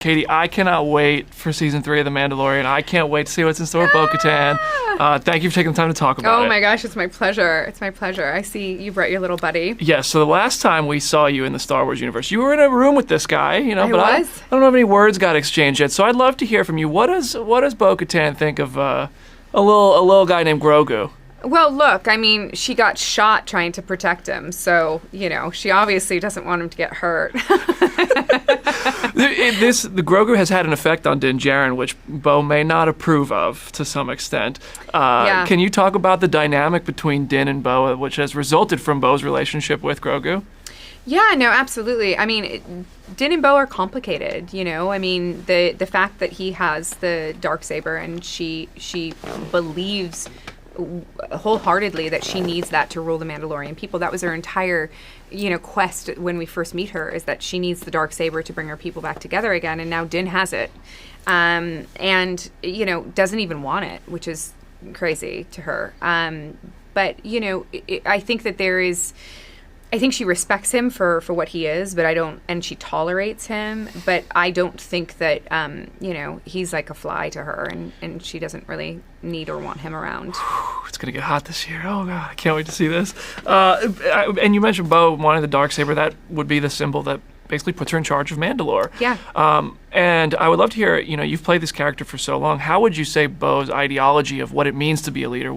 Katee, I cannot wait for season 3 of The Mandalorian. I can't wait to see what's in store with Bo-Katan. Thank you for taking the time to talk about it. Oh my gosh, it's my pleasure. It's my pleasure. I see you brought your little buddy. Yes, so the last time we saw you in the Star Wars universe, you were in a room with this guy, you know, but I don't know if any words got exchanged yet. So I'd love to hear from you. What does Bo-Katan think of a little guy named Grogu? Well, look, I mean, she got shot trying to protect him, so, you know, she obviously doesn't want him to get hurt. The Grogu has had an effect on Din Djarin, which Bo may not approve of to some extent. Yeah. Can you talk about the dynamic between Din and Bo, which has resulted from Bo's relationship with Grogu? Yeah, no, absolutely. I mean, Din and Bo are complicated, you know? I mean, the fact that he has the Darksaber and she believes wholeheartedly that she needs that to rule the Mandalorian people. That was her entire, you know, quest when we first meet her, is that she needs the Darksaber to bring her people back together again, and now Din has it. And, you know, doesn't even want it, which is crazy to her. But, you know, I think that I think she respects him for what he is, but and she tolerates him, but I don't think that, you know, he's like a fly to her, and she doesn't really need or want him around. It's going to get hot this year. Oh, God, I can't wait to see this. And you mentioned Bo wanting the Darksaber. That would be the symbol that basically puts her in charge of Mandalore. Yeah. And I would love to hear, you know, you've played this character for so long. How would you say Bo's ideology of what it means to be a leader,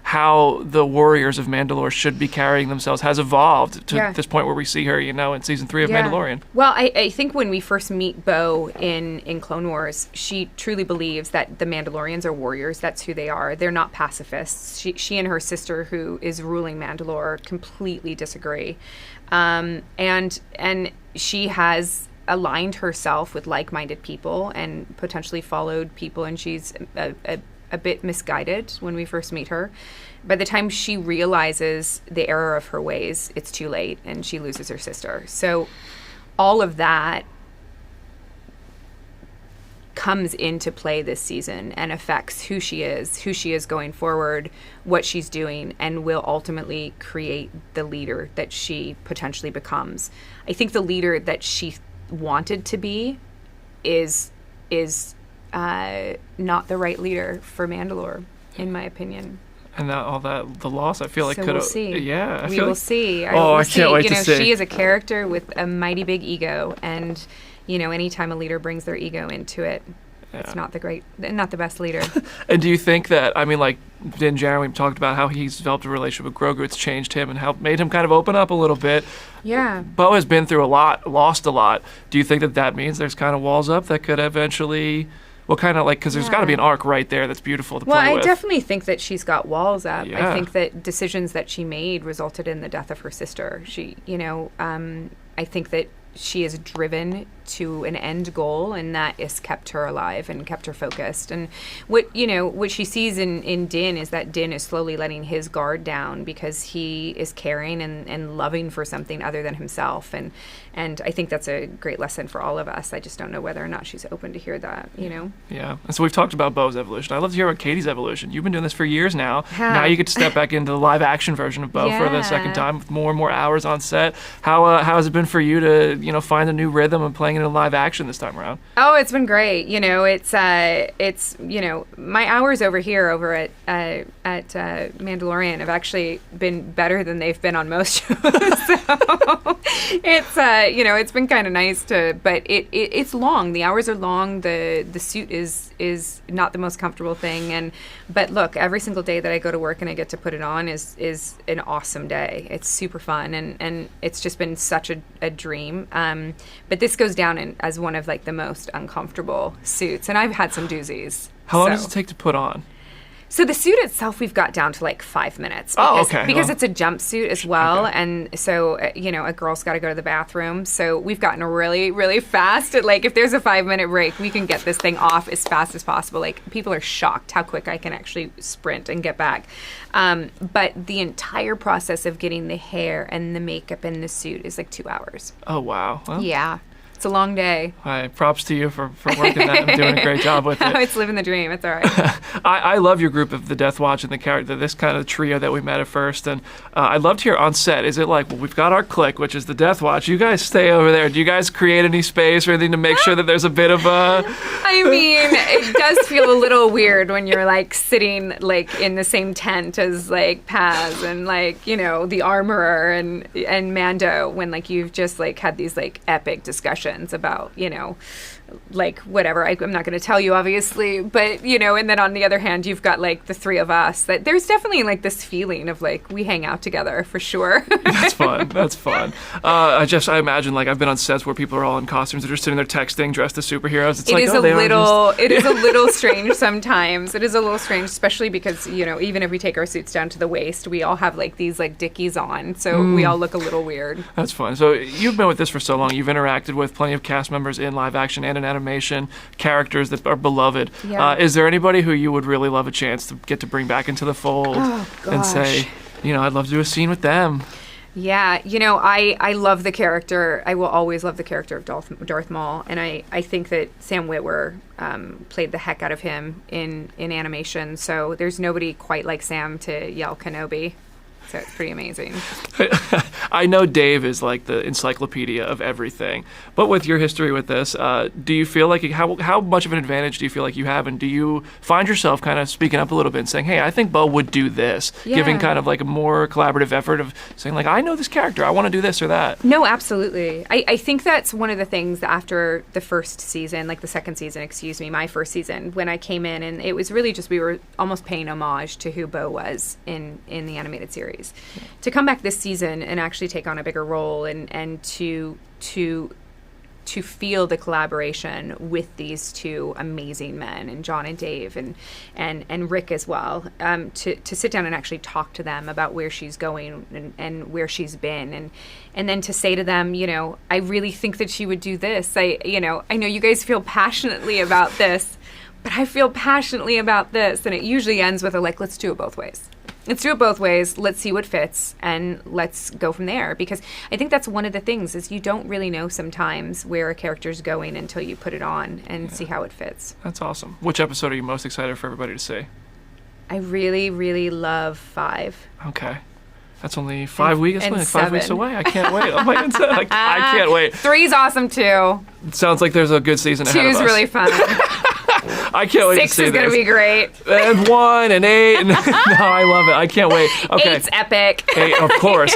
how the warriors of Mandalore should be carrying themselves has evolved to this point where we see her, you know, in season 3 of Mandalorian? Well, I think when we first meet Bo in Clone Wars, she truly believes that the Mandalorians are warriors. That's who they are. They're not pacifists. She and her sister, who is ruling Mandalore, completely disagree. And she has aligned herself with like-minded people and potentially followed people, and she's a bit misguided when we first meet her. By the time she realizes the error of her ways, it's too late, and she loses her sister. So all of that comes into play this season and affects who she is going forward, what she's doing, and will ultimately create the leader that she potentially becomes. I think the leader that she wanted to be is not the right leader for Mandalore, in my opinion. And the loss, I feel like so could have. We'll see. Yeah, we will see. I can't wait to see. She is a character with a mighty big ego, and you know, anytime a leader brings their ego into it, it's not the best leader. And do you think that, I mean, like Din Djarin, we've talked about how he's developed a relationship with Grogu. It's changed him and made him kind of open up a little bit. Yeah. Bo has been through a lot, lost a lot. Do you think that means there's kind of walls up that could eventually, because there's got to be an arc right there that's beautiful to play with. Well, I definitely think that she's got walls up. Yeah. I think that decisions that she made resulted in the death of her sister. She, you know, I think that she is driven to an end goal, and that has kept her alive and kept her focused. And what she sees in Din is that Din is slowly letting his guard down because he is caring and loving for something other than himself. And I think that's a great lesson for all of us. I just don't know whether or not she's open to hear that, you know? Yeah. And so we've talked about Bo's evolution. I'd love to hear about Katee's evolution. You've been doing this for years now. Yeah. Now you get to step back into the live action version of Bo for the second time with more and more hours on set. How has it been for you to, you know, find a new rhythm and playing it in live action this time around? Oh, it's been great. You know, it's you know, my hours over at Mandalorian have actually been better than they've been on most shows. So it's you know, it's been kind of nice but it's long. The hours are long. The suit is not the most comfortable thing, but look, every single day that I go to work and I get to put it on is an awesome day. It's super fun, and it's just been such a dream. But this goes down as one of like the most uncomfortable suits, and I've had some doozies. How long does it take to put on? So the suit itself, we've got down to like 5 minutes. Because it's a jumpsuit as well. Okay. And so, you know, a girl's got to go to the bathroom. So we've gotten really, really fast. Like, if there's a 5-minute break, we can get this thing off as fast as possible. Like, people are shocked how quick I can actually sprint and get back. But the entire process of getting the hair and the makeup and the suit is like 2 hours. Oh, wow. Well, yeah. It's a long day. Hi, props to you for working that and doing a great job with it. It's living the dream. It's all right. I love your group of the Death Watch and the character, this kind of trio that we met at first. And I'd love to hear on set, is it like, well, we've got our clique, which is the Death Watch. You guys stay over there. Do you guys create any space or anything to make sure that there's a bit of a... I mean, it does feel a little weird when you're like sitting like in the same tent as like Paz and like, you know, the Armorer and Mando, when like you've just like had these like epic discussions about, you know, like whatever. I'm not going to tell you, obviously, but, you know, and then on the other hand, you've got like the three of us. That there's definitely like this feeling of like we hang out together for sure. That's fun. That's fun. I imagine like I've been on sets where people are all in costumes. They're just sitting there texting, dressed as superheroes. It is a little strange sometimes. It is a little strange, especially because, you know, even if we take our suits down to the waist, we all have like these like dickies on, so we all look a little weird. That's fun. So you've been with this for so long. You've interacted with plenty of cast members in live action and in animation, characters that are beloved. Yeah. Is there anybody who you would really love a chance to get to bring back into the fold and say, you know, I'd love to do a scene with them? Yeah, you know, I love the character. I will always love the character of Darth Maul, and I think that Sam Witwer played the heck out of him in animation, so there's nobody quite like Sam to yell Kenobi. So it's pretty amazing. I know Dave is like the encyclopedia of everything, but with your history with this, do you feel like how much of an advantage do you feel like you have, and do you find yourself kind of speaking up a little bit and saying, hey, I think Bo would do this, giving kind of like a more collaborative effort of saying like, I know this character, I want to do this or that? No, absolutely. I think that's one of the things after the first season, like the second season, excuse me, my first season, when I came in, and it was really just we were almost paying homage to who Bo was in the animated series. To come back this season and actually take on a bigger role and to feel the collaboration with these two amazing men, and John and Dave and Rick as well, to sit down and actually talk to them about where she's going and where she's been, and then to say to them, you know, I really think that she would do this. I know you guys feel passionately about this, but I feel passionately about this, and it usually ends with a like, let's do it both ways. Let's do it both ways. Let's see what fits, and let's go from there. Because I think that's one of the things is you don't really know sometimes where a character's going until you put it on and see how it fits. That's awesome. Which episode are you most excited for everybody to see? I really, really love 5. Okay. That's only 5 weeks. And like 5 weeks 7. away. I can't wait. Oh my God. I can't wait. 3's awesome too. It sounds like there's a good season ahead of us. 2's really fun. I can't wait to 6 see is this. going to be great. And 1 and 8. No, I love it. I can't wait. Okay. 8's epic. 8, of course.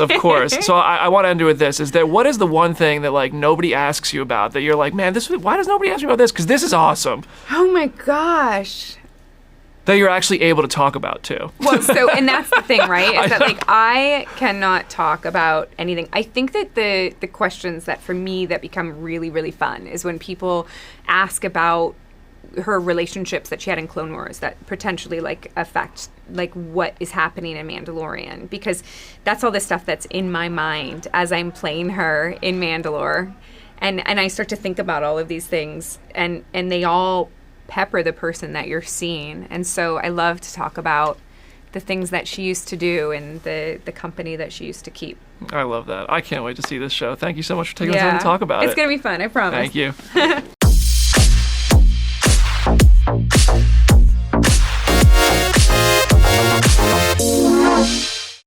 So I want to end it with this. What is the one thing that like nobody asks you about that you're like, man, why does nobody ask me about this? Because this is awesome. Oh my gosh. That you're actually able to talk about too. Well, and that's the thing, right? Is that like I cannot talk about anything. I think that the questions that for me that become really, really fun is when people ask about her relationships that she had in Clone Wars that potentially like affect like what is happening in Mandalorian, because that's all the stuff that's in my mind as I'm playing her in Mandalore, and I start to think about all of these things, and they all pepper the person that you're seeing. And so I love to talk about the things that she used to do and the company that she used to keep. I love that. I can't wait to see this show. Thank you so much for taking the time to talk about it. It's going to be fun, I promise. Thank you.